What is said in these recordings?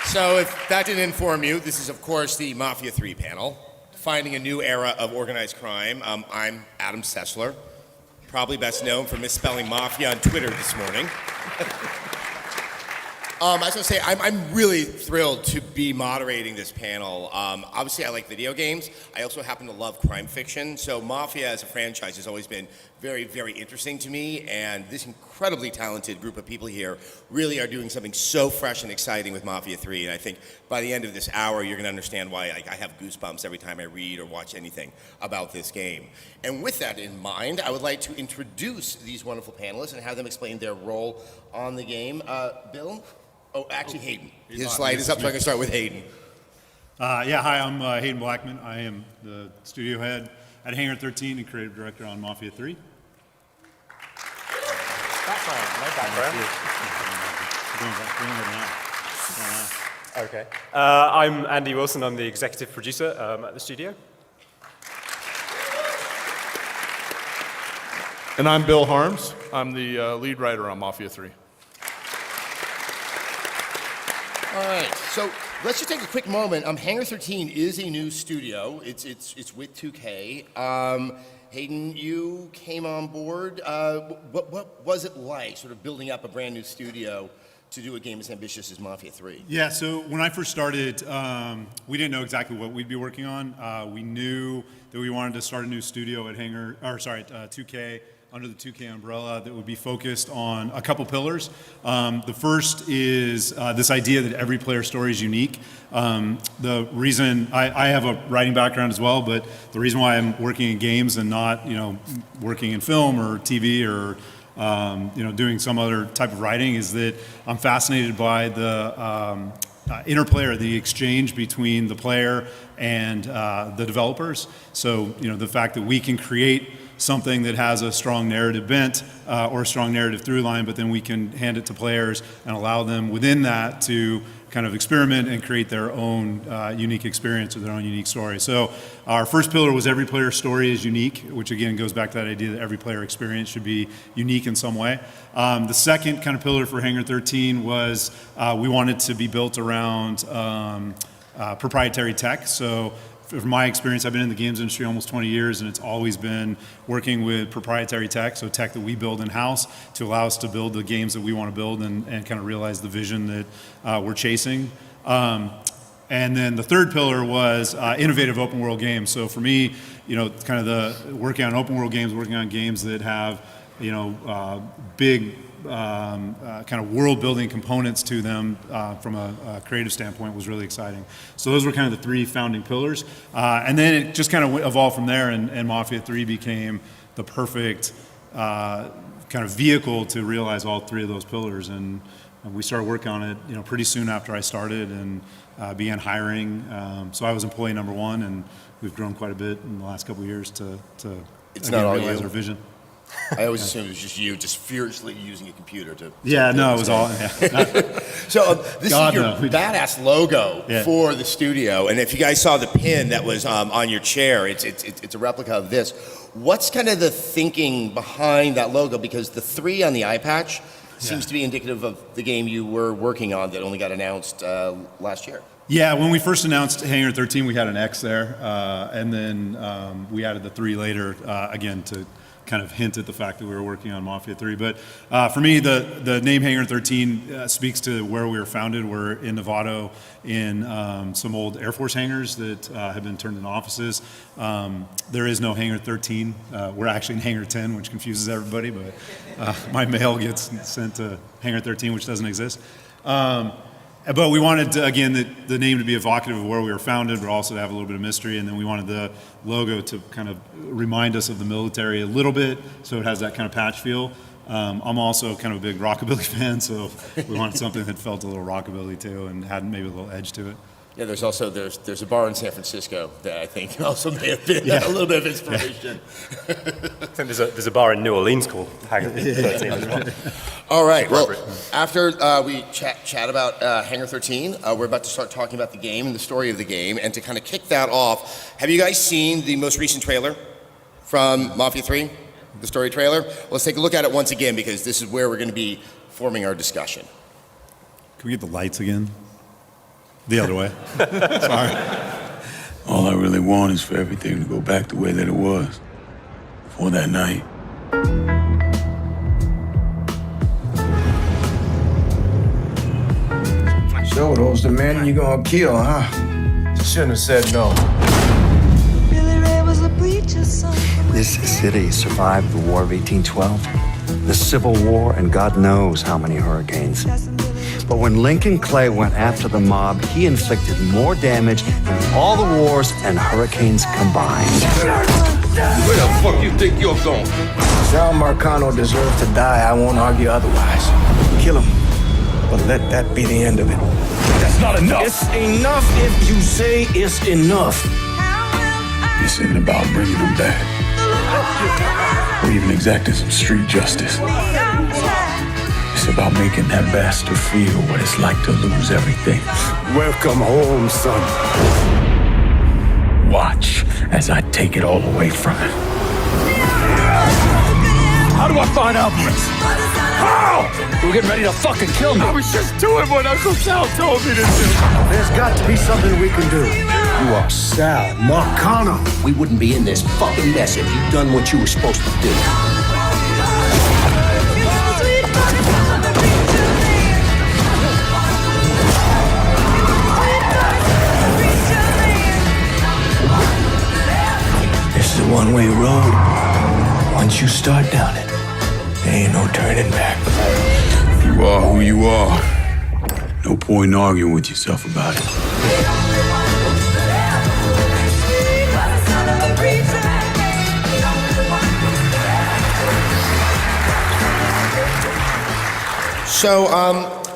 So if that didn't inform you, this is of course the Mafia III panel, finding a new era of organized crime. I'm Adam Sessler, probably best known for misspelling Mafia on Twitter this morning. I was going to say, I'm really thrilled to be moderating this panel. Obviously, I like video games. I also happen to love crime fiction. So Mafia as a franchise has always been very, very interesting to me. And this incredibly talented group of people here really are doing something so fresh and exciting with Mafia 3. And I think by the end of this hour, you're going to understand why I have goosebumps every time I read or watch anything about this game. And with that in mind, I would like to introduce these wonderful panelists and have them explain their role on the game. Bill? Oh, actually, Hayden. His slide is up, so I can start with Hayden. Yeah, hi, I'm Hayden Blackman. I am the studio head at Hangar 13 and creative director on Mafia 3. Okay. I'm Andy Wilson. I'm the executive producer at the studio. And I'm Bill Harms. I'm the lead writer on Mafia 3. All right, so let's just take a quick moment. Hangar 13 is a new studio. It's with 2K. Hayden, you came on board. What was it like, sort of building up a brand new studio to do a game as ambitious as Mafia 3? Yeah, so when I first started, we didn't know exactly what we'd be working on. We knew that we wanted to start a new studio at 2K, under the 2K umbrella, that would be focused on a couple pillars. The first is this idea that every player story is unique. The reason, I have a writing background as well, but the reason why I'm working in games and not working in film or TV or doing some other type of writing is that I'm fascinated by the interplay or the exchange between the player and the developers. So the fact that we can create something that has a strong narrative bent or a strong narrative through line, but then we can hand it to players and allow them within that to kind of experiment and create their own unique experience or their own unique story. So our first pillar was every player story is unique, which again goes back to that idea that every player experience should be unique in some way. The second kind of pillar for Hangar 13 was we wanted to be built around proprietary tech. So from my experience, I've been in the games industry almost 20 years, and it's always been working with proprietary tech, so tech that we build in-house to allow us to build the games that we want to build and kind of realize the vision that we're chasing. And then the third pillar was innovative open world games. So for me, kind of the working on open world games, working on games that have, big kind of world building components to them from a creative standpoint was really exciting. So those were kind of the three founding pillars. And then it just kind of evolved from there, and Mafia 3 became the perfect kind of vehicle to realize all three of those pillars. And we started working on it pretty soon after I started and began hiring. So I was employee number one, and we've grown quite a bit in the last couple of years to realize our vision. I always assumed it was just you, just furiously using a computer to. Yeah, no, it was all. Yeah. So this is your badass logo for the studio, and if you guys saw the pin that was on your chair, it's a replica of this. What's kind of the thinking behind that logo? Because the 3 on the eye patch seems to be indicative of the game you were working on that only got announced last year. Yeah, when we first announced Hangar 13, we had an X there, and then we added the 3 later again to kind of hint at the fact that we were working on Mafia 3. But for me, the name Hangar 13 speaks to where we were founded. We're in Novato in some old Air Force hangars that have been turned into offices. There is no Hangar 13. We're actually in Hangar 10, which confuses everybody, but my mail gets sent to Hangar 13, which doesn't exist. But we wanted, again, the name to be evocative of where we were founded, but also to have a little bit of mystery. And then we wanted the logo to kind of remind us of the military a little bit, so it has that kind of patch feel. I'm also kind of a big rockabilly fan, so we wanted something that felt a little rockabilly too and had maybe a little edge to it. Yeah, there's also there's a bar in San Francisco that I think also may have been a little bit of inspiration. I think there's a bar in New Orleans called Hangar 13 as well. All right. Well, after we chat about Hangar 13, we're about to start talking about the game and the story of the game. And to kind of kick that off, have you guys seen the most recent trailer from Mafia 3? The story trailer? Let's take a look at it once again, because this is where we're going to be forming our discussion. Can we get the lights again? The other way. Sorry. All I really want is for everything to go back the way that it was before that night. So those the men you gonna kill, huh? Shouldn't have said no. This city survived the War of 1812, the Civil War, and God knows how many hurricanes. But when Lincoln Clay went after the mob, he inflicted more damage than all the wars and hurricanes combined. Where the fuck you think you're going? Sal Marcano deserves to die. I won't argue otherwise. Kill him, but let that be the end of it. That's not enough. It's enough if you say it's enough. This isn't about bringing them back, or even exacting some street justice. It's about making that bastard feel what it's like to lose everything. Welcome home, son. Watch as I take it all away from him. How do I find Alvarez? How? We're getting ready to fucking kill me. I was just doing what Uncle Sal told me to do. There's got to be something we can do. You are Sal Marcano. We wouldn't be in this fucking mess if you'd done what you were supposed to do. This is a one-way road. Once you start down it, there ain't no turning back. You are who you are. No point in arguing with yourself about it. So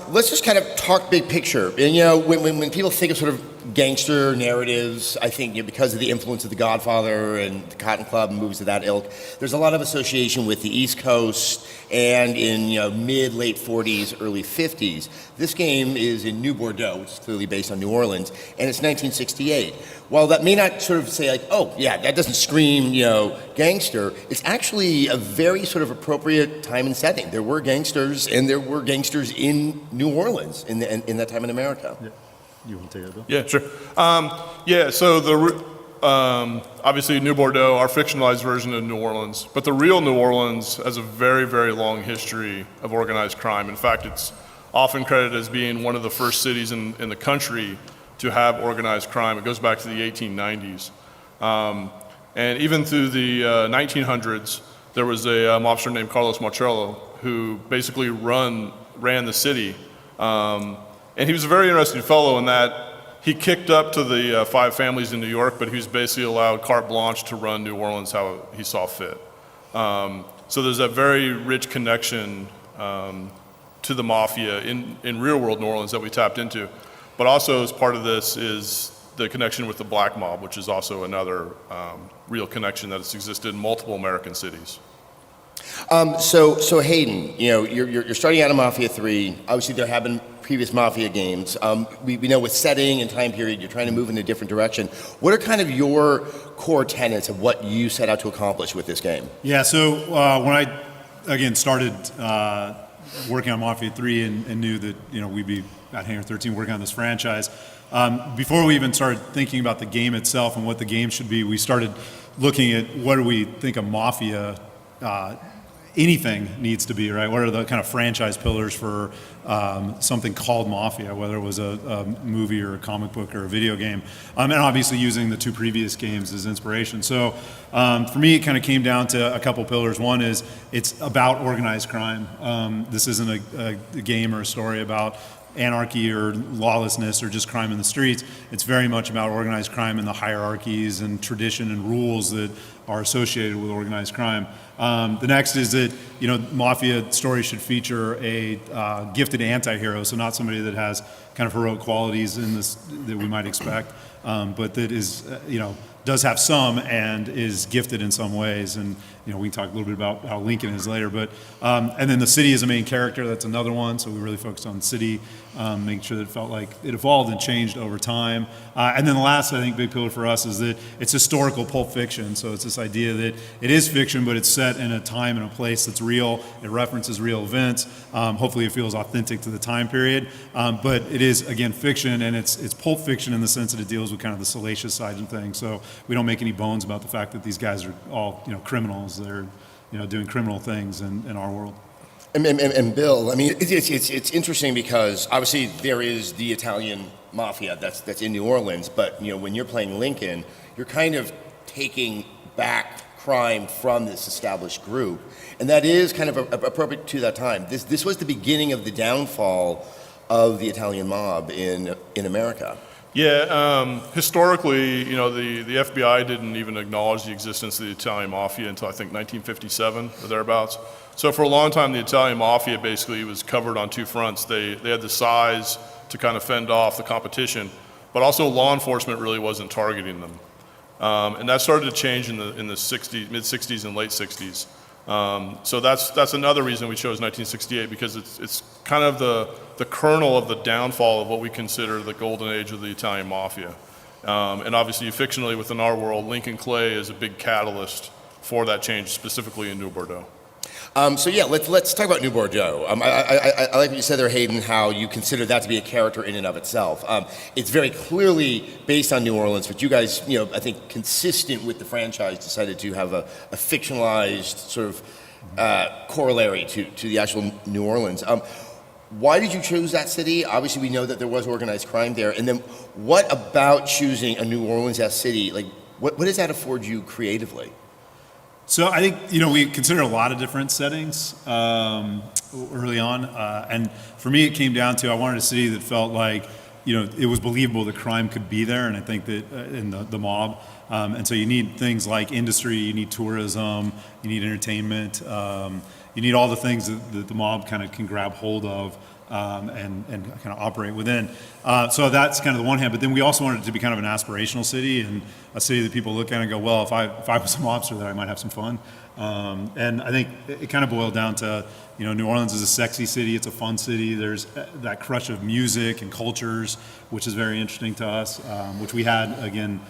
let's just kind of talk big picture. And you know, when people think of sort of gangster narratives, I think because of the influence of The Godfather and the Cotton Club and movies of that ilk, there's a lot of association with the East Coast and in mid-late 40s, early 50s. This game is in New Bordeaux, which is clearly based on New Orleans, and it's 1968. While that may not sort of say like, oh yeah, that doesn't scream gangster, it's actually a very sort of appropriate time and setting. There were gangsters, and there were gangsters in New Orleans in that time in America. Yeah. You want to take it, Bill? Yeah, sure. So obviously New Bordeaux, our fictionalized version of New Orleans, but the real New Orleans has a very, very long history of organized crime. In fact, it's often credited as being one of the first cities in the country to have organized crime. It goes back to the 1890s. And even through the 1900s, there was a mobster named Carlos Marcello who basically ran the city. And he was a very interesting fellow in that he kicked up to the 5 families in New York, but he was basically allowed carte blanche to run New Orleans how he saw fit. So there's a very rich connection to the mafia in real world New Orleans that we tapped into. But also as part of this is the connection with the black mob, which is also another real connection that has existed in multiple American cities. So Hayden, you're starting out in Mafia III. Obviously, there have been previous Mafia games. We know with setting and time period, you're trying to move in a different direction. What are kind of your core tenets of what you set out to accomplish with this game? Yeah, so when I, again, started working on Mafia 3 and knew that, we'd be at Hangar 13 working on this franchise, before we even started thinking about the game itself and what the game should be, we started looking at what do we think a Mafia anything needs to be, right? What are the kind of franchise pillars for something called Mafia, whether it was a movie or a comic book or a video game, and obviously using the 2 previous games as inspiration. So for me, it kind of came down to a couple pillars. One is it's about organized crime. This isn't a game or a story about anarchy or lawlessness or just crime in the streets. It's very much about organized crime and the hierarchies and tradition and rules that are associated with organized crime. The next is that Mafia stories should feature a gifted anti-hero, so not somebody that has kind of heroic qualities in this that we might expect, but that is does have some and is gifted in some ways, and we can talk a little bit about how Lincoln is later. But and then the city is a main character. That's another one. So we really focused on the city, making sure that it felt like it evolved and changed over time. And then the last, I think, big pillar for us is that it's historical Pulp Fiction. So it's this idea that it is fiction, but it's set in a time and a place that's real. It references real events. Hopefully, it feels authentic to the time period. But it is, again, fiction, and it's Pulp Fiction in the sense that it deals with kind of the salacious side of things. So we don't make any bones about the fact that these guys are all, criminals. They're, doing criminal things in our world. And Bill, I mean, it's interesting because obviously there is the Italian mafia that's in New Orleans, but when you're playing Lincoln, you're kind of taking back crime from this established group, and that is kind of appropriate to that time. This was the beginning of the downfall of the Italian mob in America. Yeah, historically, the FBI didn't even acknowledge the existence of the Italian Mafia until I think 1957 or thereabouts. So for a long time, the Italian Mafia basically was covered on two fronts. They had the size to kind of fend off the competition, but also law enforcement really wasn't targeting them. And that started to change in the mid 60s and late 60s. So that's another reason we chose 1968, because it's kind of the kernel of the downfall of what we consider the golden age of the Italian Mafia. And obviously, fictionally within our world, Lincoln Clay is a big catalyst for that change, specifically in New Bordeaux. So yeah, let's talk about New Bordeaux. I like what you said there, Hayden, how you consider that to be a character in and of itself. It's very clearly based on New Orleans, but you guys, I think consistent with the franchise, decided to have a fictionalized sort of corollary to the actual New Orleans. Why did you choose that city? Obviously, we know that there was organized crime there. And then what about choosing a New Orleans as city? Like, what does that afford you creatively? So I think, we considered a lot of different settings early on. And for me, it came down to I wanted a city that felt like, it was believable that crime could be there. And I think that in the mob. And so you need things like industry, you need tourism, you need entertainment, you need all the things that the mob kind of can grab hold of and kind of operate within. So that's kind of the one hand. But then we also wanted it to be kind of an aspirational city and a city that people look at and go, well, if I was a mobster there, I might have some fun. And I think it kind of boiled down to, New Orleans is a sexy city. It's a fun city. There's that crush of music and cultures, which is very interesting to us, which we had, again,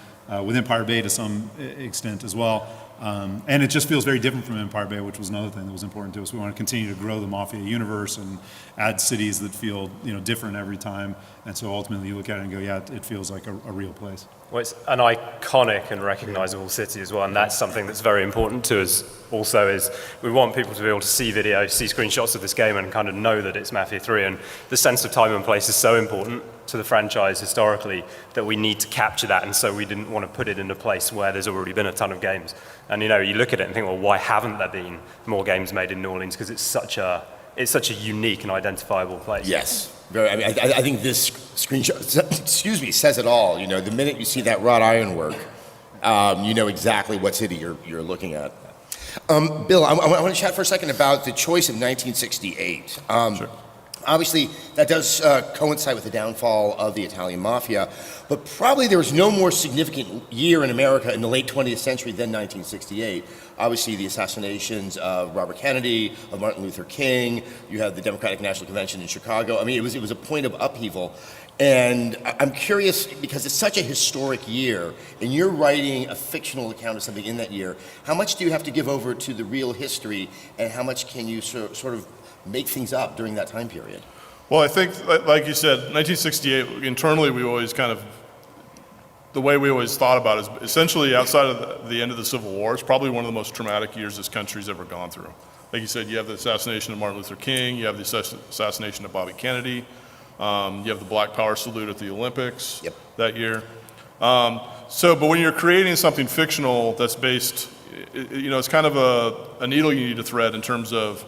with Empire Bay to some extent as well. And it just feels very different from Empire Bay, which was another thing that was important to us. We want to continue to grow the Mafia universe and add cities that feel, different every time. And so ultimately you look at it and go, yeah, it feels like a real place. Well, it's an iconic and recognizable city as well, and that's something that's very important to us also, is we want people to be able to see video, see screenshots of this game and kind of know that it's Mafia 3, and the sense of time and place is so important to the franchise historically that we need to capture that, and so we didn't want to put it in a place where there's already been a ton of games. And you look at it and think, well, why haven't there been more games made in New Orleans? Because it's such a unique and identifiable place. Yes. I think this screenshot, says it all. The minute you see that wrought ironwork, you know exactly what city you're looking at. Bill, I want to chat for a second about the choice of 1968. Sure. Obviously, that does coincide with the downfall of the Italian Mafia, but probably there was no more significant year in America in the late 20th century than 1968. Obviously, the assassinations of Robert Kennedy, of Martin Luther King, you have the Democratic National Convention in Chicago. I mean, it was a point of upheaval. And I'm curious, because it's such a historic year, and you're writing a fictional account of something in that year, how much do you have to give over to the real history, and how much can you sort of make things up during that time period? Well, I think, like you said, 1968, internally we always kind of, the way we always thought about it is essentially outside of the end of the Civil War, it's probably one of the most traumatic years this country's ever gone through. Like you said, you have the assassination of Martin Luther King, you have the assassination of Bobby Kennedy, you have the Black Power salute at the Olympics that year. But when you're creating something fictional that's based, it's kind of a needle you need to thread in terms of,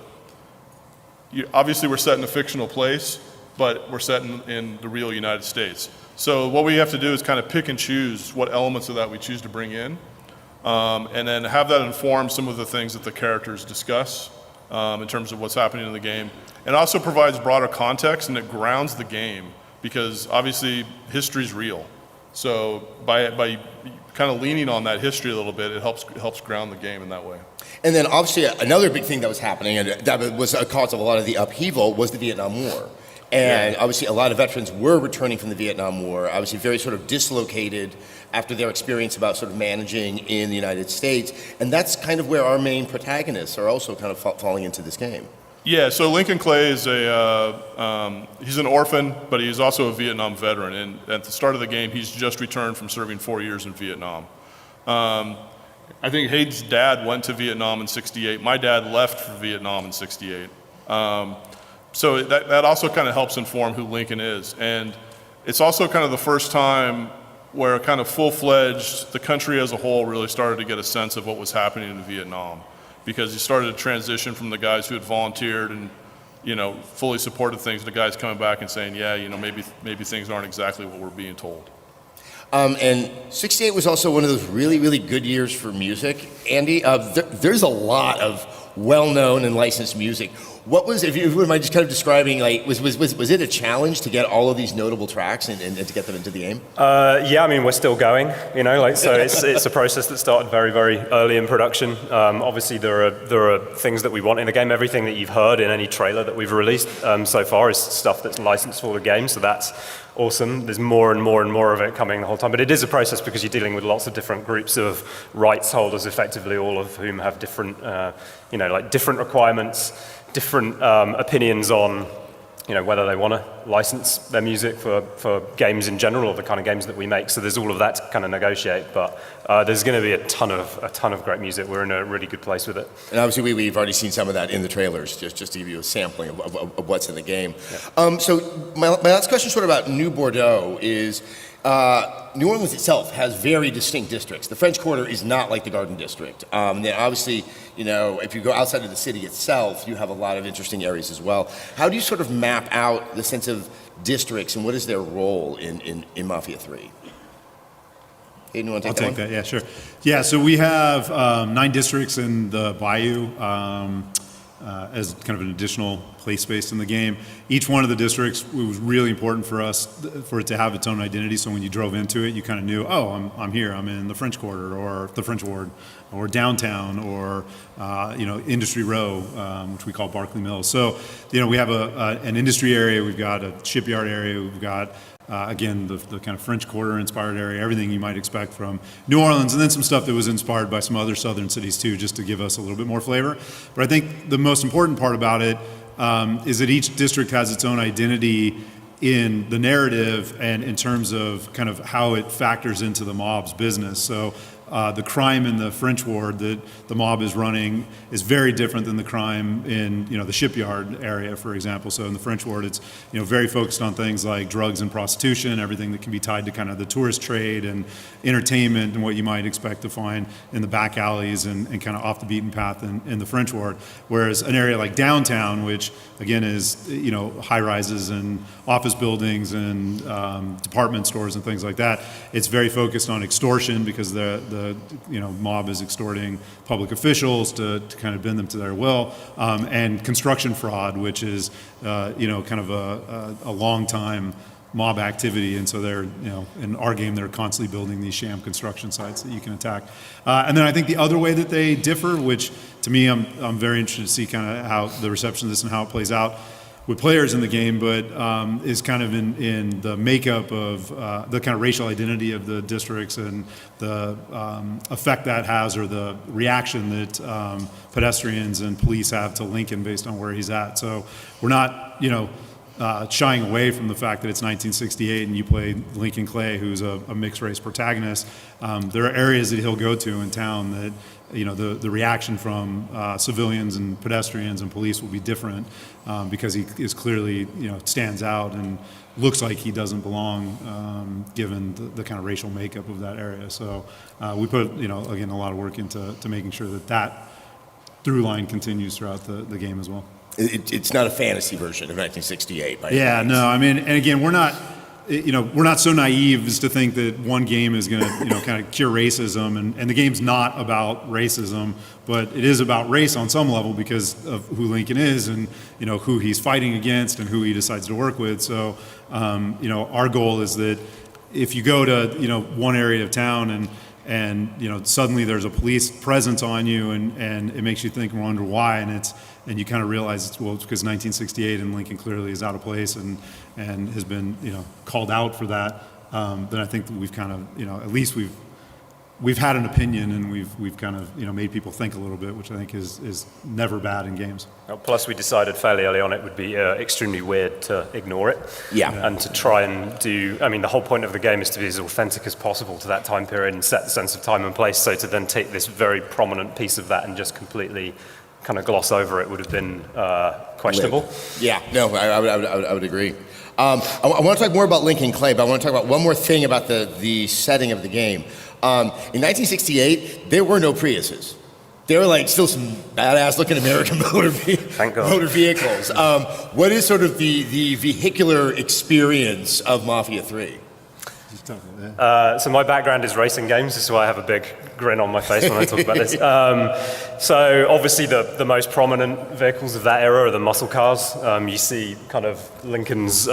obviously we're set in a fictional place, but we're set in the real United States. So what we have to do is kind of pick and choose what elements of that we choose to bring in, and then have that inform some of the things that the characters discuss in terms of what's happening in the game. And also provides broader context, and it grounds the game, because obviously history's real. So by kind of leaning on that history a little bit, it helps ground the game in that way. And then obviously another big thing that was happening, and that was a cause of a lot of the upheaval, was the Vietnam War. And obviously a lot of veterans were returning from the Vietnam War, obviously very sort of dislocated after their experience about sort of managing in the United States. And that's kind of where our main protagonists are also kind of falling into this game. Yeah, so Lincoln Clay is he's an orphan, but he's also a Vietnam veteran. And at the start of the game, he's just returned from serving 4 years in Vietnam. I think Hayden's dad went to Vietnam in '68. My dad left for Vietnam in '68. So that also kind of helps inform who Lincoln is. And it's also kind of the first time where kind of full-fledged, the country as a whole really started to get a sense of what was happening in Vietnam. Because you started to transition from the guys who had volunteered and, fully supported things, to the guys coming back and saying, maybe things aren't exactly what we're being told. And '68 was also one of those really, really good years for music. Andy, there's a lot of well-known and licensed music. What was, if you wouldn't mind just kind of describing, like, was it a challenge to get all of these notable tracks and to get them into the game? Yeah, I mean, we're still going, so it's a process that started very, very early in production. Obviously, there are things that we want in the game. Everything that you've heard in any trailer that we've released so far is stuff that's licensed for the game, so that's awesome. There's more and more and more of it coming the whole time, but it is a process because you're dealing with lots of different groups of rights holders, effectively, all of whom have different, different requirements, different opinions on, whether they want to license their music for games in general or the kind of games that we make. So there's all of that to kind of negotiate, but there's going to be a ton of great music. We're in a really good place with it. And obviously we've already seen some of that in the trailers, just to give you a sampling of what's in the game. Yeah. So my last question sort of about New Bordeaux is, New Orleans itself has very distinct districts. The French Quarter is not like the Garden District. Then obviously, if you go outside of the city itself, you have a lot of interesting areas as well. How do you sort of map out the sense of districts, and what is their role in Mafia III? Hayden, you want to take that one? I'll take that, yeah, sure. Yeah, so we have 9 districts in the Bayou as kind of an additional play space in the game. Each one of the districts, it was really important for us for it to have its own identity, so when you drove into it, you kind of knew, I'm here, I'm in the French Quarter, or the French Ward, or downtown, or Industry Row, which we call Barclay Mills. So, we have an industry area, we've got a shipyard area, we've got again, the kind of French Quarter inspired area, everything you might expect from New Orleans, and then some stuff that was inspired by some other southern cities too, just to give us a little bit more flavor. But I think the most important part about it is that each district has its own identity in the narrative and in terms of kind of how it factors into the mob's business. So the crime in the French Ward that the mob is running is very different than the crime in the shipyard area, for example. So in the French Ward, it's very focused on things like drugs and prostitution, everything that can be tied to kind of the tourist trade and entertainment and what you might expect to find in the back alleys and kind of off the beaten path in the French Ward. Whereas an area like downtown, which again is high rises and office buildings and department stores and things like that, it's very focused on extortion because the mob is extorting public officials to kind of bend them to their will, and construction fraud, which is kind of a long time mob activity, and so they're in our game they're constantly building these sham construction sites that you can attack. And then I think the other way that they differ, which to me I'm very interested to see kind of how the reception of this and how it plays out with players in the game, but is kind of in the makeup of the kind of racial identity of the districts and the effect that has, or the reaction that pedestrians and police have to Lincoln based on where he's at. So we're not, shying away from the fact that it's 1968 and you play Lincoln Clay, who's a mixed race protagonist. There are areas that he'll go to in town that the reaction from civilians and pedestrians and police will be different because he is clearly, stands out and looks like he doesn't belong given the kind of racial makeup of that area. So we put, again, a lot of work into making sure that through line continues throughout the game as well. It's not a fantasy version of 1968. Yeah, no, I mean, and again, we're not so naive as to think that one game is going to, kind of cure racism, and the game's not about racism, but it is about race on some level because of who Lincoln is and, who he's fighting against and who he decides to work with. So, our goal is that if you go to, one area of town and and suddenly there's a police presence on you, and it makes you think and wonder why, and you kind of realize it's because 1968 and Lincoln clearly is out of place and has been called out for that. Then I think that we've kind of at least we've had an opinion, and we've kind of made people think a little bit, which I think is never bad in games. Plus, we decided fairly early on it would be extremely weird to ignore it. Yeah. And to try and do, I mean, the whole point of the game is to be as authentic as possible to that time period and set the sense of time and place. So to then take this very prominent piece of that and just completely kind of gloss over it would have been questionable. Yeah, no, I would agree. I want to talk more about Lincoln Clay, but I want to talk about one more thing about the setting of the game. In 1968, there were no Priuses. There were like still some badass-looking American motor vehicles. What is sort of the vehicular experience of Mafia III? So my background is racing games. This is why I have a big grin on my face when I talk about this. So obviously the most prominent vehicles of that era are the muscle cars. You see kind of Lincoln's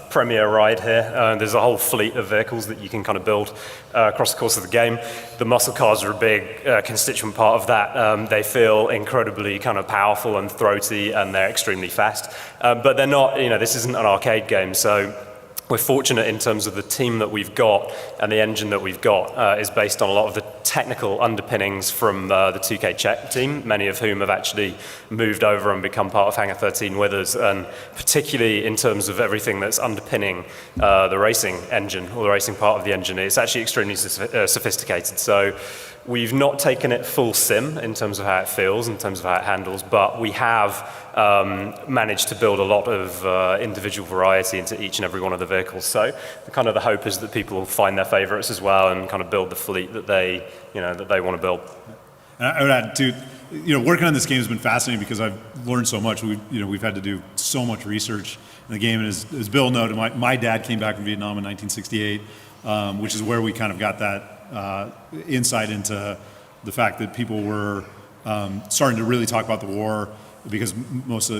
premier ride here. There's a whole fleet of vehicles that you can kind of build across the course of the game. The muscle cars are a big constituent part of that. They feel incredibly kind of powerful and throaty, and they're extremely fast. But they're not, this isn't an arcade game, so we're fortunate in terms of the team that we've got and the engine that we've got is based on a lot of the technical underpinnings from the 2K Czech team, many of whom have actually moved over and become part of Hangar 13 with us, and particularly in terms of everything that's underpinning the racing engine, or the racing part of the engine, it's actually extremely sophisticated. So we've not taken it full sim in terms of how it feels, in terms of how it handles, but we have managed to build a lot of individual variety into each and every one of the vehicles. So the hope is that people will find their favorites as well and kind of build the fleet that they want to build. And I would add too, working on this game has been fascinating because I've learned so much. We've had to do so much research in the game, and as Bill noted, my dad came back from Vietnam in 1968, which is where we kind of got that insight into the fact that people were starting to really talk about the war, because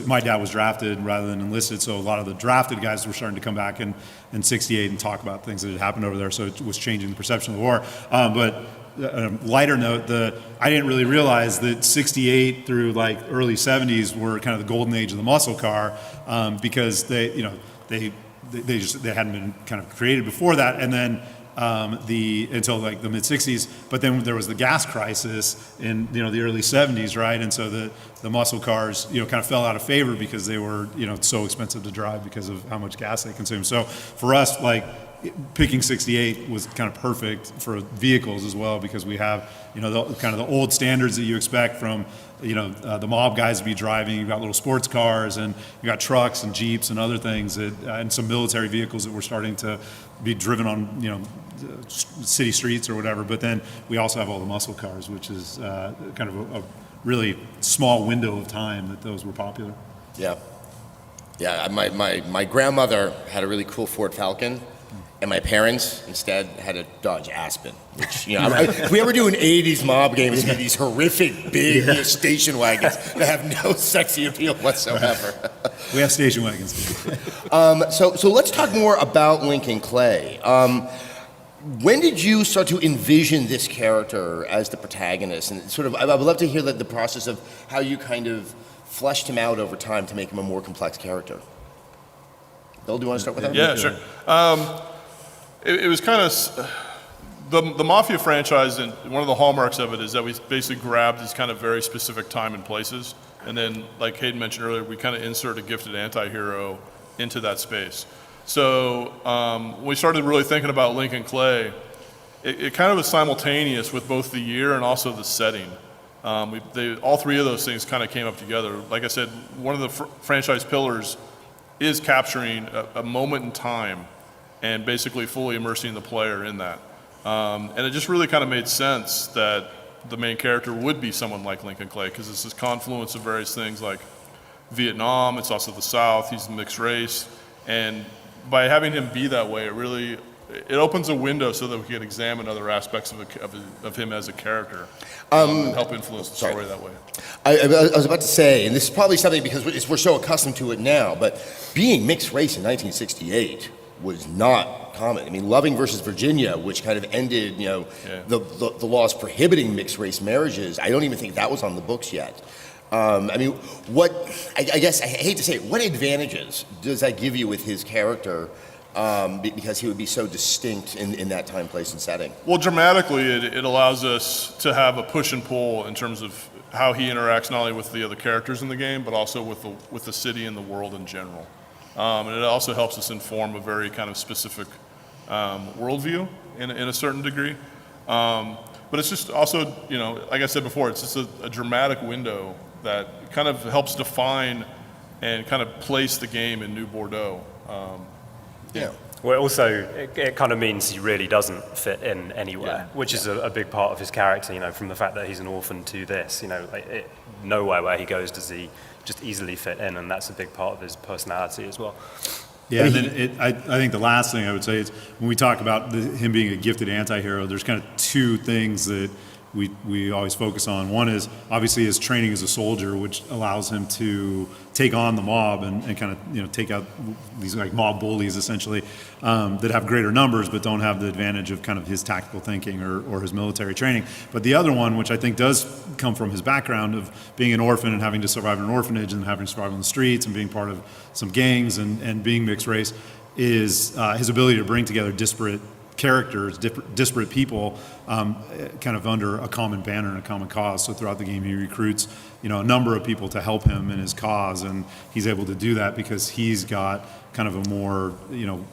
my dad was drafted rather than enlisted, so a lot of the drafted guys were starting to come back in 68 and talk about things that had happened over there, so it was changing the perception of the war. But lighter note, I didn't really realize that 68 through like early 70s were kind of the golden age of the muscle car, because they hadn't been kind of created before that, and then until like the mid 60s, but then there was the gas crisis in the early 70s, right? And so the muscle cars kind of fell out of favor because they were so expensive to drive because of how much gas they consume. So for us, like, picking 68 was kind of perfect for vehicles as well, because we have the old standards that you expect from the mob guys to be driving. You've got little sports cars, and you got trucks and Jeeps and other things and some military vehicles that were starting to be driven on city streets or whatever. But then we also have all the muscle cars, which is kind of a really small window of time that those were popular. Yeah. My grandmother had a really cool Ford Falcon, and my parents instead had a Dodge Aspen, which, if we ever do an 80s mob game, it's going to be these horrific big station wagons that have no sexy appeal whatsoever. We have station wagons too. So let's talk more about Lincoln Clay. When did you start to envision this character as the protagonist? And sort of, I would love to hear the process of how you kind of fleshed him out over time to make him a more complex character. Bill, do you want to start with that? Yeah, sure. It was kind of the Mafia franchise, and one of the hallmarks of it is that we basically grab these kind of very specific time and places, and then, like Hayden mentioned earlier, we kind of insert a gifted anti-hero into that space. So when we started really thinking about Lincoln Clay, it kind of was simultaneous with both the year and also the setting. All three of those things kind of came up together. Like I said, one of the franchise pillars is capturing a moment in time and basically fully immersing the player in that. And it just really kind of made sense that the main character would be someone like Lincoln Clay, because it's this confluence of various things like Vietnam, it's also the South, he's mixed race, and by having him be that way, it opens a window so that we can examine other aspects of him as a character and help influence the story that way. I was about to say, and this is probably something because we're so accustomed to it now, but being mixed race in 1968 was not common. I mean, Loving versus Virginia, which kind of ended, the laws prohibiting mixed race marriages. I don't even think that was on the books yet. I mean, I guess I hate to say it, what advantages does that give you with his character? Because he would be so distinct in that time, place, and setting. Well, dramatically, it allows us to have a push and pull in terms of how he interacts not only with the other characters in the game, but also with the city and the world in general. And it also helps us inform a very kind of specific worldview in a certain degree. But it's just also, like I said before, it's just a dramatic window that kind of helps define and kind of place the game in New Bordeaux. Yeah. Well, also, it kind of means he really doesn't fit in anywhere, which is a big part of his character, from the fact that he's an orphan to this, nowhere where he goes does he just easily fit in, and that's a big part of his personality as well. Yeah, and then I think the last thing I would say is when we talk about him being a gifted anti-hero, there's kind of two things that we always focus on. One is obviously his training as a soldier, which allows him to take on the mob and kind of take out these like mob bullies essentially that have greater numbers but don't have the advantage of kind of his tactical thinking or his military training. But the other one, which I think does come from his background of being an orphan and having to survive in an orphanage and having to survive on the streets and being part of some gangs and being mixed race, is his ability to bring together disparate characters, disparate people, kind of under a common banner and a common cause. So throughout the game, he recruits, a number of people to help him in his cause, and he's able to do that because he's got kind of a more,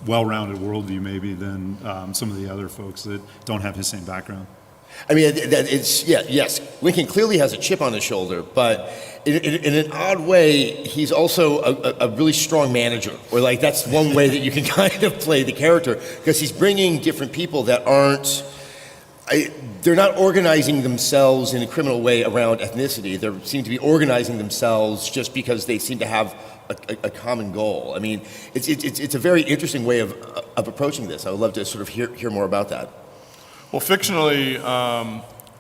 well-rounded worldview maybe than some of the other folks that don't have his same background. I mean, yes, Lincoln clearly has a chip on his shoulder, but in an odd way, he's also a really strong manager, or like that's one way that you can kind of play the character, because he's bringing different people that they're not organizing themselves in a criminal way around ethnicity. They seem to be organizing themselves just because they seem to have a common goal. I mean, it's a very interesting way of approaching this. I would love to sort of hear more about that. Well, fictionally,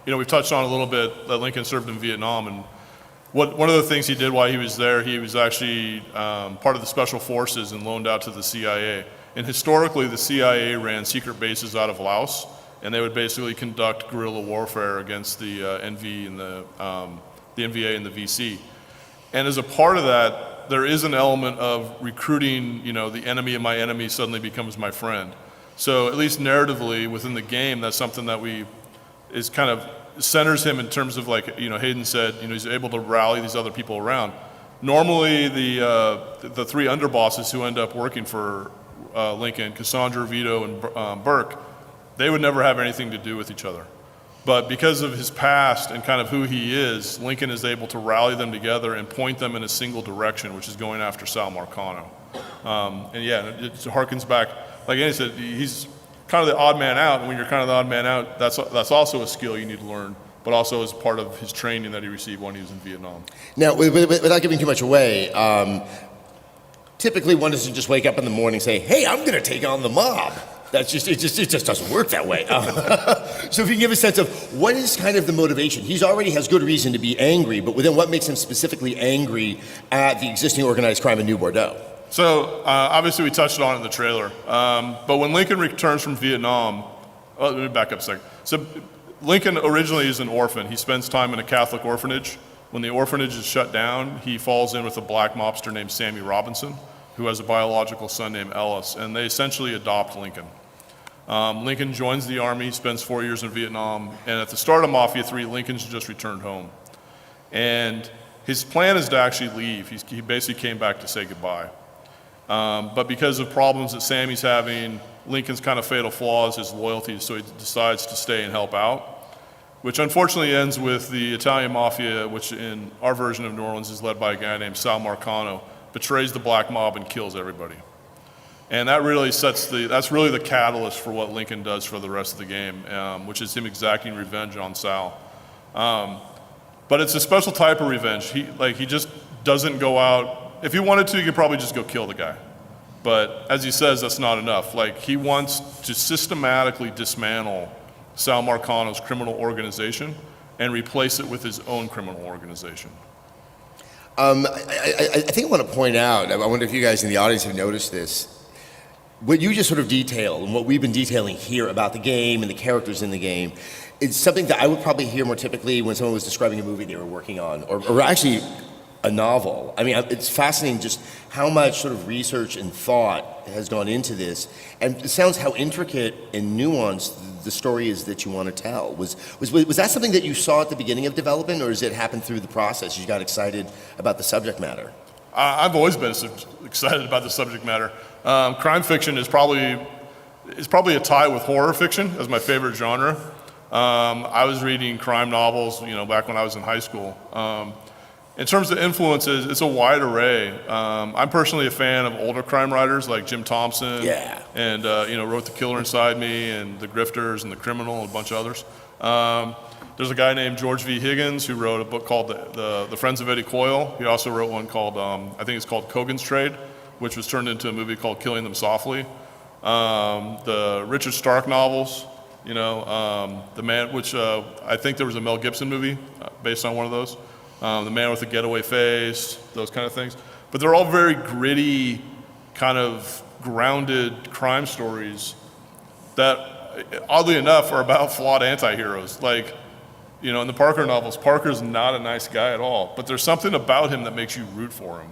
we've touched on a little bit that Lincoln served in Vietnam, and one of the things he did while he was there, he was actually part of the special forces and loaned out to the CIA. And historically, the CIA ran secret bases out of Laos, and they would basically conduct guerrilla warfare against the NV and the NVA and the VC. And as a part of that, there is an element of recruiting, the enemy of my enemy suddenly becomes my friend. So at least narratively within the game, that's something that is kind of centers him in terms of like, Hayden said, he's able to rally these other people around. Normally the three underbosses who end up working for Lincoln, Cassandra, Vito, and Burke, they would never have anything to do with each other. But because of his past and kind of who he is, Lincoln is able to rally them together and point them in a single direction, which is going after Sal Marcano. It harkens back, like Andy said, he's kind of the odd man out, and when you're kind of the odd man out, that's also a skill you need to learn, but also as part of his training that he received when he was in Vietnam. Now, without giving too much away, typically one doesn't just wake up in the morning and say, hey, I'm going to take on the mob. It just doesn't work that way. So if you can give a sense of what is kind of the motivation. He already has good reason to be angry, but then what makes him specifically angry at the existing organized crime in New Bordeaux? So obviously we touched on it in the trailer, but when Lincoln returns from Vietnam, let me back up a second. So Lincoln originally is an orphan. He spends time in a Catholic orphanage. When the orphanage is shut down, he falls in with a black mobster named Sammy Robinson, who has a biological son named Ellis, and they essentially adopt Lincoln. Lincoln joins the Army, spends 4 years in Vietnam, and at the start of Mafia III, Lincoln's just returned home. And his plan is to actually leave. He basically came back to say goodbye. But because of problems that Sammy's having, Lincoln's kind of fatal flaws, his loyalty, so he decides to stay and help out, which unfortunately ends with the Italian Mafia, which in our version of New Orleans is led by a guy named Sal Marcano, betrays the black mob and kills everybody. And that really that's really the catalyst for what Lincoln does for the rest of the game, which is him exacting revenge on Sal. But it's a special type of revenge. He just doesn't go out. If he wanted to, he could probably just go kill the guy. But as he says, that's not enough. He wants to systematically dismantle Sal Marcano's criminal organization and replace it with his own criminal organization. I think I want to point out, I wonder if you guys in the audience have noticed this. what you just sort of detailed and what we've been detailing here about the game and the characters in the game is something that I would probably hear more typically when someone was describing a movie they were working on, or actually a novel. I mean, it's fascinating just how much sort of research and thought has gone into this, and it sounds how intricate and nuanced the story is that you want to tell. Was that something that you saw at the beginning of development, or does it happen through the process? You got excited about the subject matter? I've always been excited about the subject matter. Crime fiction is probably a tie with horror fiction as my favorite genre. I was reading crime novels, back when I was in high school. In terms of influences, it's a wide array. I'm personally a fan of older crime writers like Jim Thompson, and wrote The Killer Inside Me and The Grifters and The Criminal and a bunch of others. There's a guy named George V. Higgins who wrote a book called the Friends of Eddie Coyle. He also wrote one called, I think it's called Cogan's Trade, which was turned into a movie called Killing Them Softly. The Richard Stark novels, The Man, which I think there was a Mel Gibson movie based on one of those. The Man with the Getaway Face, those kind of things. But they're all very gritty, kind of grounded crime stories that, oddly enough, are about flawed anti-heroes. Like, in the Parker novels, Parker's not a nice guy at all, but there's something about him that makes you root for him.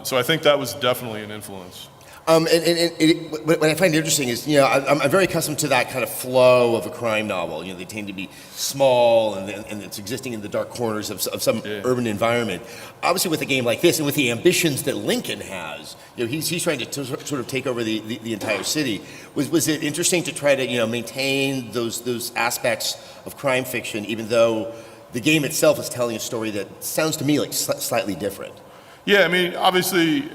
So I think that was definitely an influence. What I find interesting is, I'm very accustomed to that kind of flow of a crime novel. They tend to be small and it's existing in the dark corners of some urban environment. Obviously, with a game like this and with the ambitions that Lincoln has, he's trying to sort of take over the entire city. Was it interesting to try to maintain those aspects of crime fiction, even though the game itself is telling a story that sounds to me like slightly different? Yeah, I mean, obviously.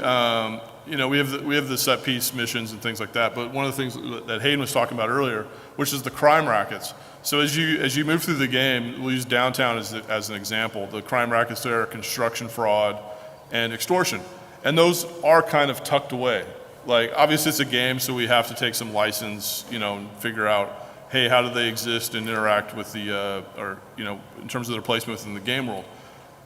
We have the set piece missions and things like that. But one of the things that Hayden was talking about earlier, which is the crime rackets. So as you move through the game, we'll use downtown as an example. The crime rackets there are construction fraud and extortion, and those are kind of tucked away. Like, obviously it's a game, so we have to take some license, and figure out, hey, how do they exist and interact with in terms of their placement within the game world.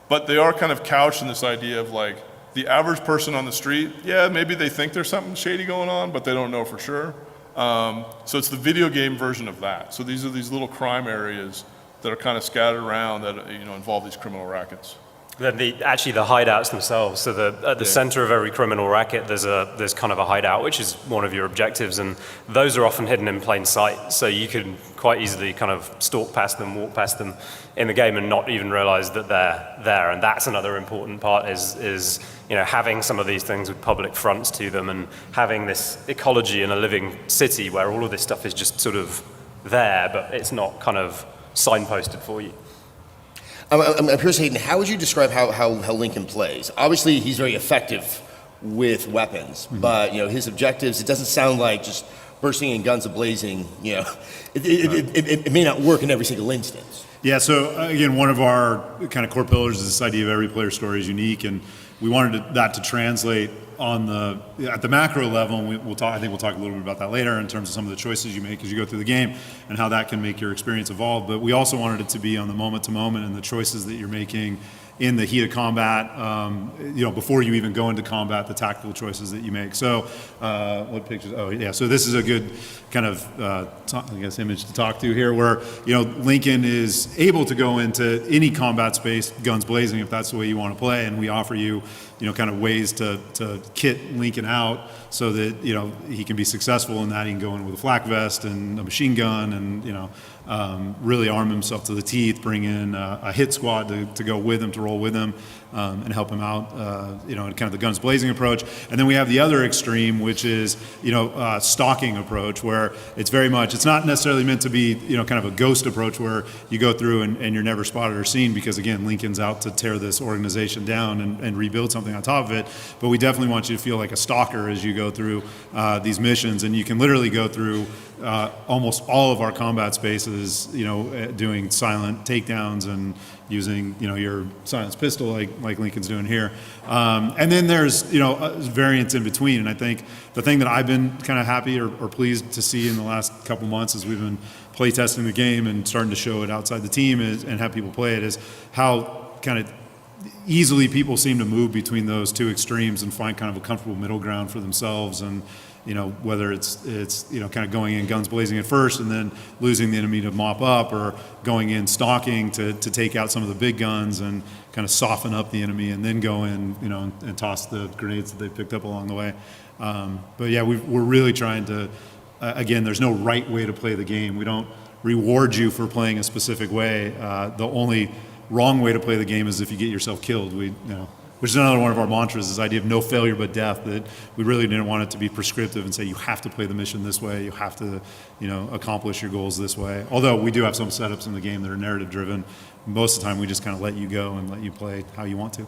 But they are kind of couched in this idea of like, the average person on the street, maybe they think there's something shady going on, but they don't know for sure. So it's the video game version of that. So these are these little crime areas that are kind of scattered around that involve these criminal rackets. Then the hideouts themselves. So at the center of every criminal racket, there's kind of a hideout, which is one of your objectives, and those are often hidden in plain sight. So you can quite easily kind of stalk past them, walk past them in the game, and not even realize that they're there. And that's another important part is having some of these things with public fronts to them, and having this ecology in a living city where all of this stuff is just sort of there, but it's not kind of signposted for you. I'm curious, Hayden, how would you describe how Lincoln plays? Obviously, he's very effective with weapons, but his objectives, it doesn't sound like just bursting in guns a-blazing. It may not work in every single instance. Yeah, so again, one of our kind of core pillars is this idea of every player story is unique, and we wanted that to translate at the macro level, and I think we'll talk a little bit about that later in terms of some of the choices you make as you go through the game and how that can make your experience evolve. But we also wanted it to be on the moment to moment and the choices that you're making in the heat of combat, before you even go into combat, the tactical choices that you make. So, what pictures? Oh, yeah. So this is a good kind of, image to talk to here, where Lincoln is able to go into any combat space, guns blazing, if that's the way you want to play, and we offer you, kind of ways to kit Lincoln out so that he can be successful in that. He can go in with a flak vest and a machine gun, and really arm himself to the teeth, bring in a hit squad to go with him, to roll with him, and help him out, in kind of the guns blazing approach. And then we have the other extreme, which is, stalking approach, where it's very much, it's not necessarily meant to be, kind of a ghost approach where you go through and you're never spotted or seen, because again, Lincoln's out to tear this organization down and rebuild something on top of it. But we definitely want you to feel like a stalker as you go through these missions, and you can literally go through almost all of our combat spaces, doing silent takedowns and using, your silenced pistol like Lincoln's doing here. And then there's, variants in between. And I think the thing that I've been kind of happy or pleased to see in the last couple months as we've been playtesting the game and starting to show it outside the team and have people play it is how kind of easily people seem to move between those two extremes and find kind of a comfortable middle ground for themselves. And whether it's kind of going in guns blazing at first and then losing the enemy to mop up, or going in stalking to take out some of the big guns and kind of soften up the enemy, and then go in and toss the grenades that they've picked up along the way. But yeah, we're really trying to, again, there's no right way to play the game. We don't reward you for playing a specific way. The only wrong way to play the game is if you get yourself killed. Which is another one of our mantras, this idea of no failure but death, that we really didn't want it to be prescriptive and say you have to play the mission this way, you have to accomplish your goals this way. Although we do have some setups in the game that are narrative driven. Most of the time we just kind of let you go and let you play how you want to.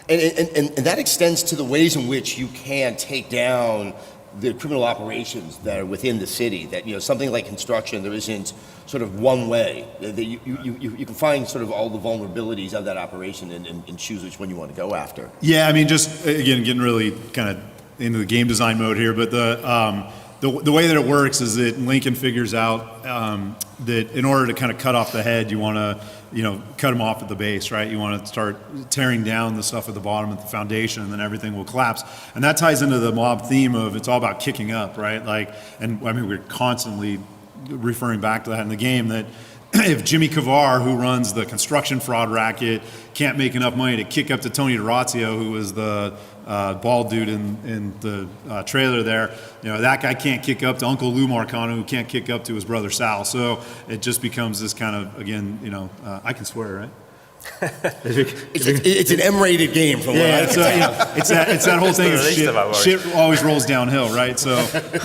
And that extends to the ways in which you can take down the criminal operations that are within the city. That something like construction, there isn't sort of one way. That you can find sort of all the vulnerabilities of that operation and choose which one you want to go after. Yeah, I mean, just again getting really kind of into the game design mode here, but the way that it works is that Lincoln figures out that in order to kind of cut off the head, you want to cut them off at the base, right? You want to start tearing down the stuff at the bottom at the foundation, and then everything will collapse. And that ties into the mob theme of it's all about kicking up, right? We're constantly referring back to that in the game, that if Jimmy Kavar, who runs the construction fraud racket, can't make enough money to kick up to Tony DeRazio, who was the bald dude in the trailer there, that guy can't kick up to Uncle Lou Marcano, who can't kick up to his brother Sal. So it just becomes this kind of, again, I can swear, right? It's an M-rated game from what I can tell. It's that whole thing of shit always rolls downhill, right? So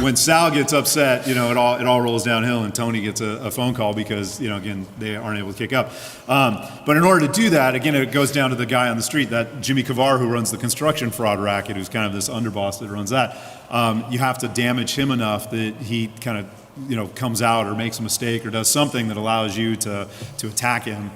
when Sal gets upset, it all rolls downhill, and Tony gets a phone call because again, they aren't able to kick up. But in order to do that, again, it goes down to the guy on the street, that Jimmy Kavar, who runs the construction fraud racket, who's kind of this underboss that runs that. You have to damage him enough that he kind of comes out or makes a mistake or does something that allows you to attack him,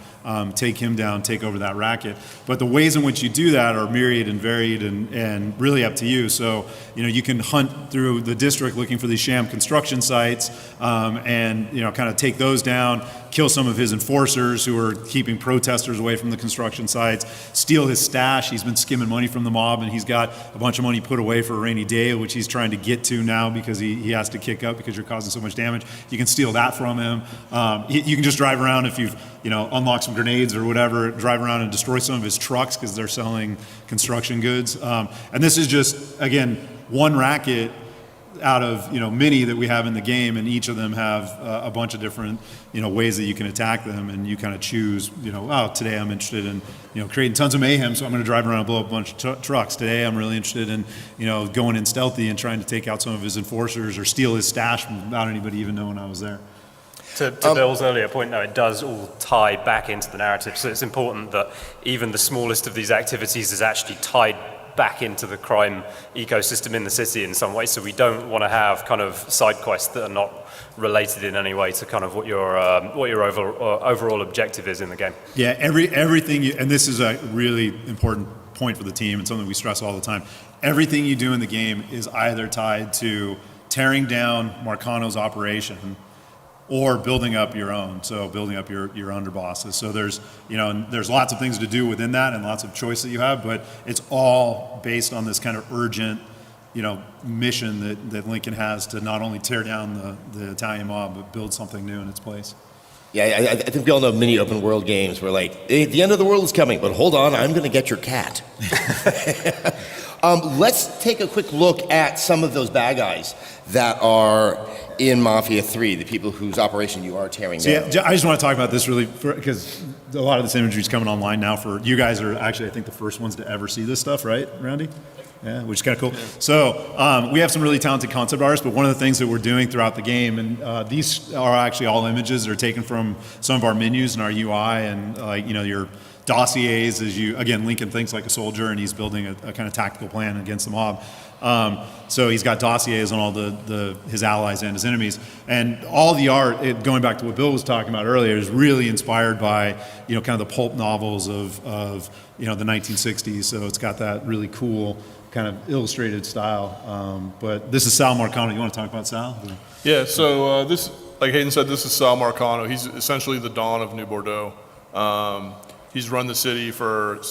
take him down, take over that racket. But the ways in which you do that are myriad and varied and really up to you. So, you can hunt through the district looking for these sham construction sites and kind of take those down, kill some of his enforcers who are keeping protesters away from the construction sites, steal his stash. He's been skimming money from the mob, and he's got a bunch of money put away for a rainy day, which he's trying to get to now because he has to kick up because you're causing so much damage. You can steal that from him. You can just drive around if you've unlocked some grenades or whatever, drive around and destroy some of his trucks because they're selling construction goods. And this is just, again, one racket out of many that we have in the game, and each of them have a bunch of different ways that you can attack them, and you kind of choose today I'm interested in creating tons of mayhem, so I'm going to drive around and blow up a bunch of trucks. Today I'm really interested in going in stealthy and trying to take out some of his enforcers or steal his stash without anybody even knowing I was there. To Bill's earlier point, though, it does all tie back into the narrative, so it's important that even the smallest of these activities is actually tied back into the crime ecosystem in the city in some way. So we don't want to have kind of side quests that are not related in any way to kind of what your overall objective is in the game. Yeah, everything and this is a really important point for the team and something we stress all the time. Everything you do in the game is either tied to tearing down Marcano's operation or building up your own, so building up your underbosses. So there's lots of things to do within that and lots of choice that you have, but it's all based on this kind of urgent, mission that Lincoln has to not only tear down the Italian mob, but build something new in its place. Yeah, I think we all know many open world games where the end of the world is coming, but hold on, I'm going to get your cat. Let's take a quick look at some of those bad guys that are in Mafia 3, the people whose operation you are tearing down. Yeah, I just want to talk about this really because a lot of this imagery is coming online now. For you guys are actually, I think, the first ones to ever see this stuff, right, Randy? Yeah, which is kind of cool. So we have some really talented concept artists, but one of the things that we're doing throughout the game, and these are actually all images that are taken from some of our menus and our UI and your dossiers as Lincoln thinks like a soldier, and he's building a kind of tactical plan against the mob. So he's got dossiers on all his allies and his enemies, and all the art, going back to what Bill was talking about earlier, is really inspired by kind of the pulp novels of the 1960s. So it's got that really cool kind of illustrated style. But this is Sal Marcano. You want to talk about Sal? Yeah. So this, like Hayden said, this is Sal Marcano. He's essentially the Don of New Bordeaux. He's run the city for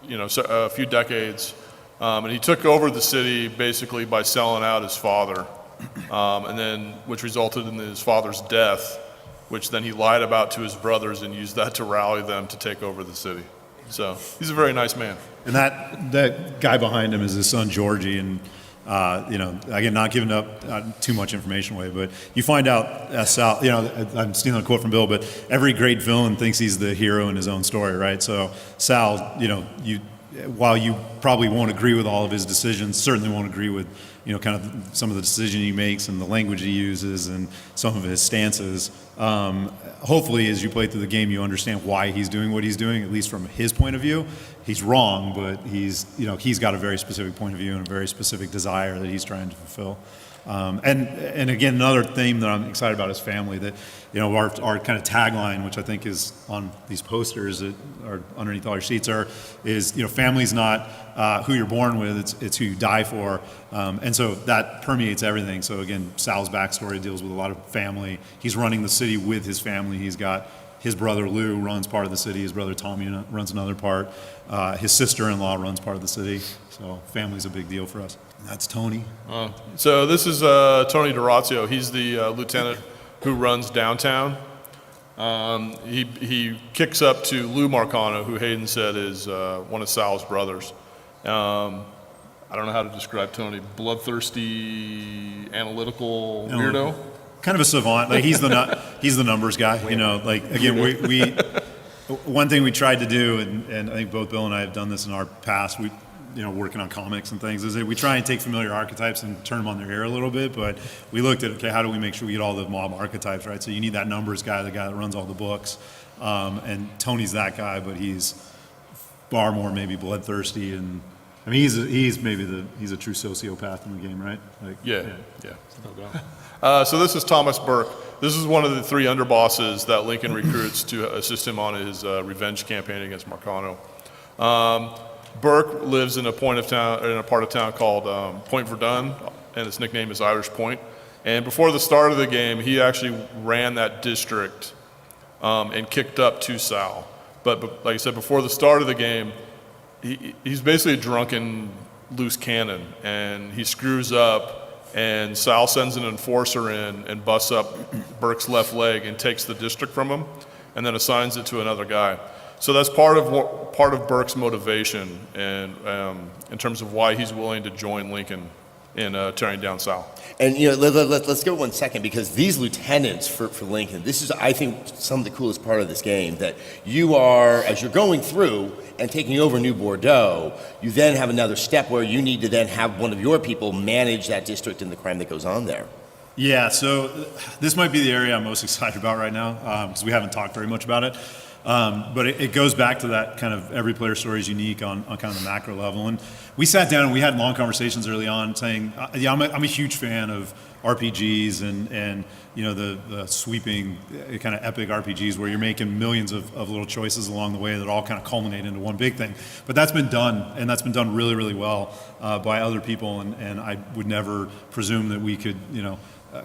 a few decades, and he took over the city basically by selling out his father, and then which resulted in his father's death, which then he lied about to his brothers and used that to rally them to take over the city. So he's a very nice man. And that guy behind him is his son Georgie, and again, not giving up too much information away, but you find out Sal. I'm stealing a quote from Bill, but every great villain thinks he's the hero in his own story, right? So Sal, while you probably won't agree with all of his decisions, certainly won't agree with kind of some of the decisions he makes and the language he uses and some of his stances. Hopefully, as you play through the game, you understand why he's doing what he's doing, at least from his point of view. He's wrong, but he's got a very specific point of view and a very specific desire that he's trying to fulfill. And again, another theme that I'm excited about is family. That our kind of tagline, which I think is on these posters that are underneath all your seats, is family's not who you're born with; it's who you die for. And so that permeates everything. So again, Sal's backstory deals with a lot of family. He's running the city with his family. He's got his brother Lou runs part of the city. His brother Tommy runs another part. His sister-in-law runs part of the city. So family's a big deal for us. And that's Tony. So this is Tony DeRazio. He's the lieutenant who runs downtown. He kicks up to Lou Marcano, who Hayden said is one of Sal's brothers. I don't know how to describe Tony. Bloodthirsty, analytical weirdo. Kind of a savant. Like he's the numbers guy. Again, we one thing we tried to do, and I think both Bill and I have done this in our past. Working on comics and things, is that we try and take familiar archetypes and turn them on their ear a little bit. But we looked at, how do we make sure we get all the mob archetypes right? So you need that numbers guy, the guy that runs all the books, and Tony's that guy, but he's far more maybe bloodthirsty, and I mean he's a true sociopath in the game, right? Yeah. No doubt. So this is Thomas Burke. This is one of the 3 underbosses that Lincoln recruits to assist him on his revenge campaign against Marcano. Burke lives in a part of town called Point Verdun, and his nickname is Irish Point. And before the start of the game, he actually ran that district and kicked up to Sal. But like I said, before the start of the game, he's basically a drunken loose cannon, and he screws up. And Sal sends an enforcer in and busts up Burke's left leg and takes the district from him, and then assigns it to another guy. So that's part of Burke's motivation, and in terms of why he's willing to join Lincoln in tearing down Sal. And let's go 1 second, because these lieutenants for Lincoln, this is, I think, some of the coolest part of this game, that you are, as you're going through and taking over New Bordeaux, you then have another step where you need to then have one of your people manage that district and the crime that goes on there. Yeah, so this might be the area I'm most excited about right now, because we haven't talked very much about it. But it goes back to that kind of every player story is unique on kind of the macro level. And we sat down and we had long conversations early on saying, I'm a huge fan of RPGs and the sweeping kind of epic RPGs where you're making millions of little choices along the way that all kind of culminate into one big thing. But that's been done, and that's been done really, really well by other people. And I would never presume that we could,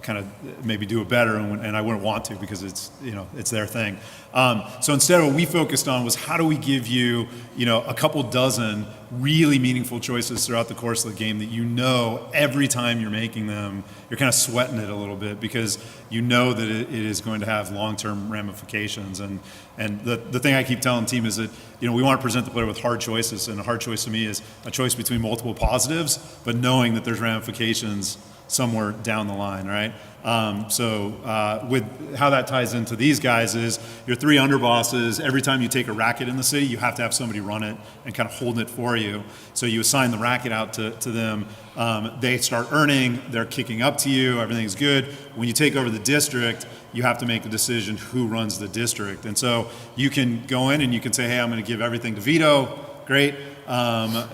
kind of maybe do it better, and I wouldn't want to, because it's their thing. So instead, what we focused on was how do we give you a couple dozen really meaningful choices throughout the course of the game that every time you're making them, you're kind of sweating it a little bit, because that it is going to have long-term ramifications. And the thing I keep telling the team is that we want to present the player with hard choices, and a hard choice to me is a choice between multiple positives, but knowing that there's ramifications somewhere down the line, right? With how that ties into these guys is your 3 underbosses. Every time you take a racket in the city, you have to have somebody run it and kind of hold it for you. So you assign the racket out to them. They start earning. They're kicking up to you. Everything's good. When you take over the district, you have to make the decision who runs the district. And so you can go in and you can say, hey, I'm going to give everything to Vito. Great.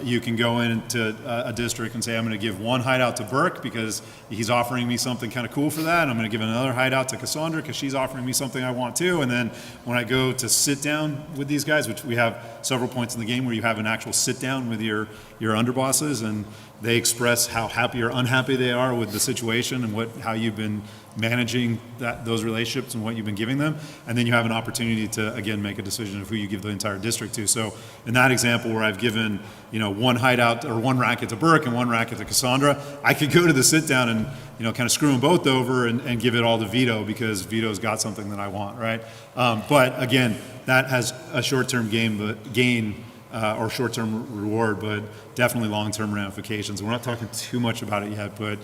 You can go into a district and say, I'm going to give one hideout to Burke because he's offering me something kind of cool for that. And I'm going to give another hideout to Cassandra because she's offering me something I want too. And then when I go to sit down with these guys, which we have several points in the game where you have an actual sit down with your underbosses, and they express how happy or unhappy they are with the situation and how you've been managing those relationships and what you've been giving them, and then you have an opportunity to again make a decision of who you give the entire district to. So in that example where I've given one hideout or one racket to Burke and one racket to Cassandra, I could go to the sit down and kind of screw them both over and give it all to Vito because Vito's got something that I want, right? But again, that has a short-term gain or short-term reward, but definitely long-term ramifications. We're not talking too much about it yet, but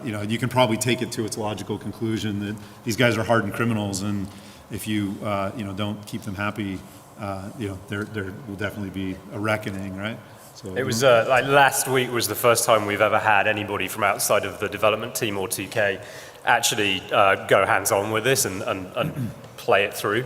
you can probably take it to its logical conclusion that these guys are hardened criminals, and if you don't keep them happy, there will definitely be a reckoning, right? So it was like last week was the first time we've ever had anybody from outside of the development team or 2K actually go hands-on with this and play it through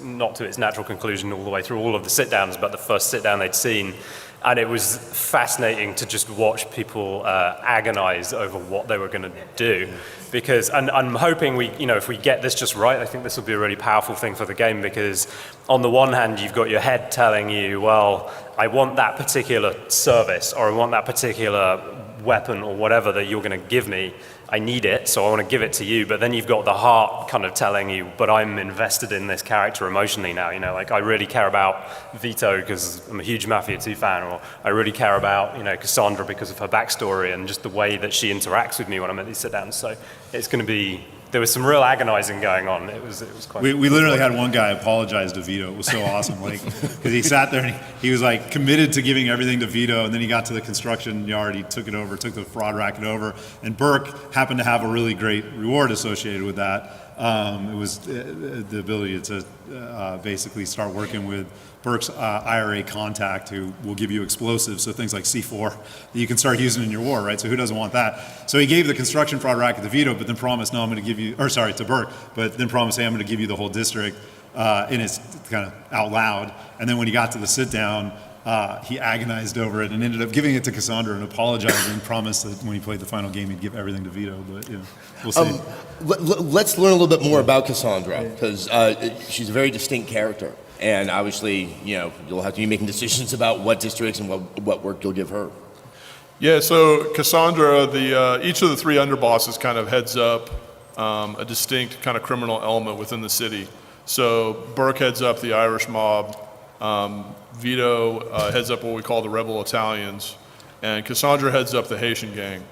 not to its natural conclusion all the way through all of the sit-downs, but the first sit-down they'd seen. And it was fascinating to just watch people agonize over what they were going to do. Because, and I'm hoping if we get this just right, I think this will be a really powerful thing for the game, because on the one hand, you've got your head telling you, well, I want that particular service, or I want that particular weapon or whatever that you're going to give me. I need it, so I want to give it to you. But then you've got the heart kind of telling you, but I'm invested in this character emotionally now. Like I really care about Vito because I'm a huge Mafia 2 fan, or I really care about Cassandra because of her backstory and just the way that she interacts with me when I'm at these sit-downs. So it's going to be. There was some real agonizing going on. It was quite. We literally had one guy apologize to Vito. It was so awesome, because he sat there and he was like committed to giving everything to Vito, and then he got to the construction yard, he took the fraud racket over, and Burke happened to have a really great reward associated with that. It was the ability to basically start working with Burke's IRA contact, who will give you explosives, so things like C4 that you can start using in your war, right? So who doesn't want that? So he gave the construction fraud racket to Vito, but then promised, no, I'm going to give you, to Burke, but then promised, hey, I'm going to give you the whole district, and it's kind of out loud. And then when he got to the sit down, he agonized over it and ended up giving it to Cassandra and apologized and promised that when he played the final game, he'd give everything to Vito, but we'll see. Let's learn a little bit more about Cassandra, because she's a very distinct character. And obviously, you'll have to be making decisions about what districts and what work you'll give her. Yeah, so Cassandra, each of the three underbosses kind of heads up a distinct kind of criminal element within the city. So Burke heads up the Irish mob, Vito heads up what we call the Rebel Italians, and Cassandra heads up the Haitian gang.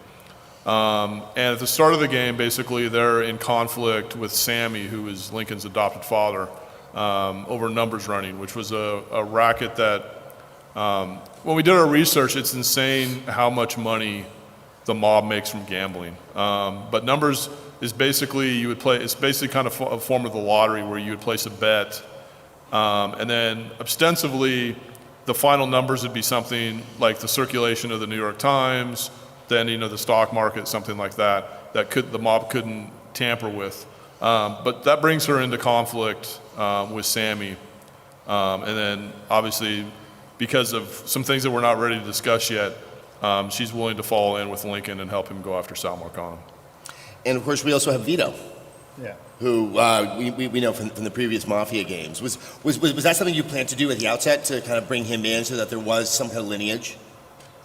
And at the start of the game, basically, they're in conflict with Sammy, who is Lincoln's adopted father, over numbers running, which was a racket that, when we did our research, it's insane how much money the mob makes from gambling. But numbers is basically, it's basically kind of a form of the lottery where you would place a bet, and then ostensibly, the final numbers would be something like the circulation of the New York Times, then the stock market, something like that, the mob couldn't tamper with. But that brings her into conflict with Sammy. And then obviously, because of some things that we're not ready to discuss yet, she's willing to fall in with Lincoln and help him go after Sal Marcano. And of course, we also have Vito. Yeah. Who we know from the previous Mafia games. Was that something you planned to do at the outset, to kind of bring him in so that there was some kind of lineage?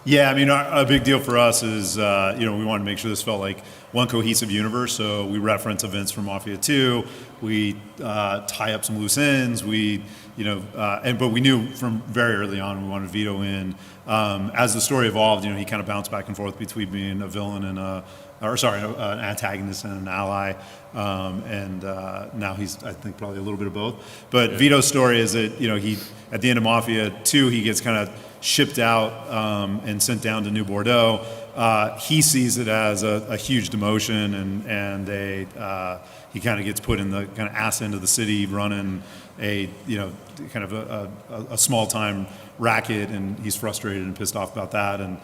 Yeah, I mean, a big deal for us is, we wanted to make sure this felt like one cohesive universe. So we reference events from Mafia 2. We tie up some loose ends. But we knew from very early on we wanted Vito in. As the story evolved, he kind of bounced back and forth between being a villain and an antagonist and an ally. Now he's, I think, probably a little bit of both. But yeah. Vito's story is that, he, at the end of Mafia 2, he gets kind of shipped out and sent down to New Bordeaux. He sees it as a huge demotion, and he kind of gets put in the kind of ass end of the city, running a small time racket, and he's frustrated and pissed off about that. And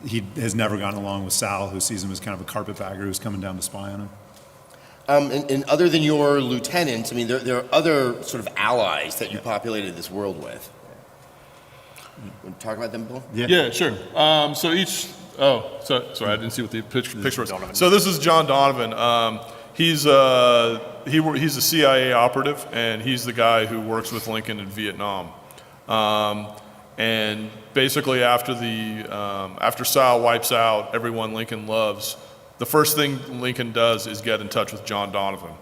he has never gotten along with Sal, who sees him as kind of a carpetbagger who's coming down to spy on him. And other than your lieutenants, I mean, there are other sort of allies that you populated this world with. Want to talk about them, Bill? Yeah, sure. So sorry, I didn't see what the picture was. So this is John Donovan. He's a CIA operative, and he's the guy who works with Lincoln in Vietnam. And basically, after Sal wipes out everyone Lincoln loves, the first thing Lincoln does is get in touch with John Donovan,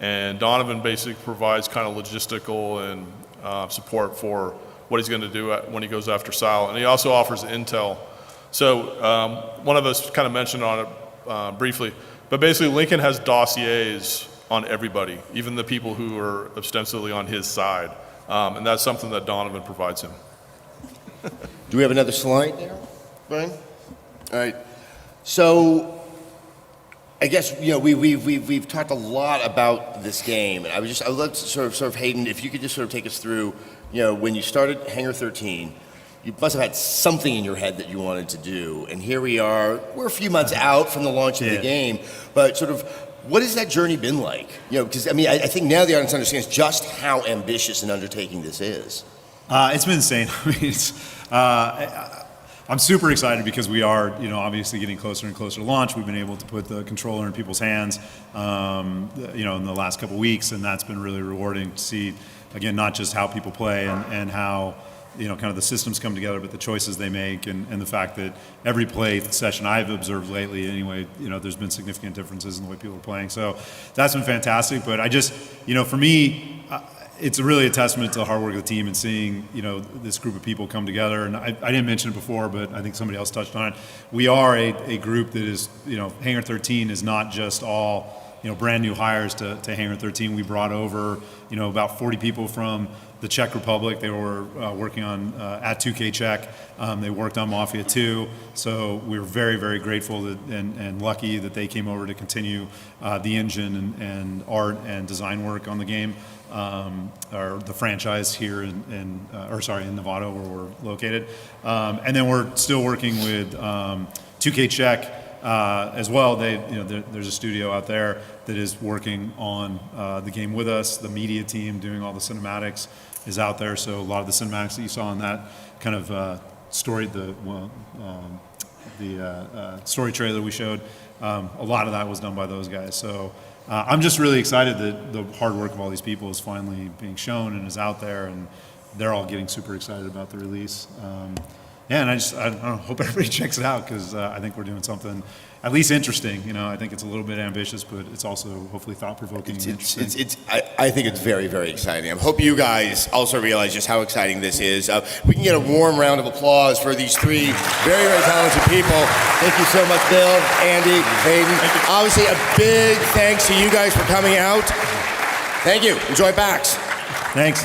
and Donovan basically provides kind of logistical and support for what he's going to do when he goes after Sal, and he also offers intel. So one of us kind of mentioned on it briefly, but basically Lincoln has dossiers on everybody, even the people who are ostensibly on his side, and that's something that Donovan provides him. Do we have another slide there, Brian? All right. So I guess we've talked a lot about this game, and I'd love to sort of Hayden, if you could just sort of take us through, when you started Hangar 13, you must have had something in your head that you wanted to do, and here we are. We're a few months out from the launch of the game, but sort of what has that journey been like? Because I think now the audience understands just how ambitious an undertaking this is. It's been insane. I'm super excited because we are, obviously getting closer and closer to launch. We've been able to put the controller in people's hands, in the last couple weeks, and that's been really rewarding to see, again, not just how people play and how, kind of the systems come together, but the choices they make and the fact that every play session I've observed lately anyway, there's been significant differences in the way people are playing. So that's been fantastic. But I just, for me, it's really a testament to the hard work of the team and seeing, this group of people come together. And I didn't mention it before, but I think somebody else touched on it. We are a group that is, Hangar 13 is not just all, brand new hires to Hangar 13. We brought over, about 40 people from the Czech Republic. They were working on at 2K Czech. They worked on Mafia 2. So we were very, very grateful and lucky that they came over to continue the engine and art and design work on the game. Or the franchise here in Novato, where we're located. And then we're still working with 2K Czech as well. There's a studio out there that is working on the game with us. The media team doing all the cinematics is out there. So a lot of the cinematics that you saw in that kind of story, the story trailer we showed, a lot of that was done by those guys. So I'm just really excited that the hard work of all these people is finally being shown and is out there, and they're all getting super excited about the release. And I don't know, hope everybody checks it out, because I think we're doing something at least interesting. I think it's a little bit ambitious, but it's also hopefully thought-provoking and interesting. I think it's very, very exciting. I hope you guys also realize just how exciting this is. We can get a warm round of applause for these three very, very talented people. Thank you so much, Bill, Andy, Hayden. Obviously, a big thanks to you guys for coming out. Thank you. Enjoy PAX. Thanks.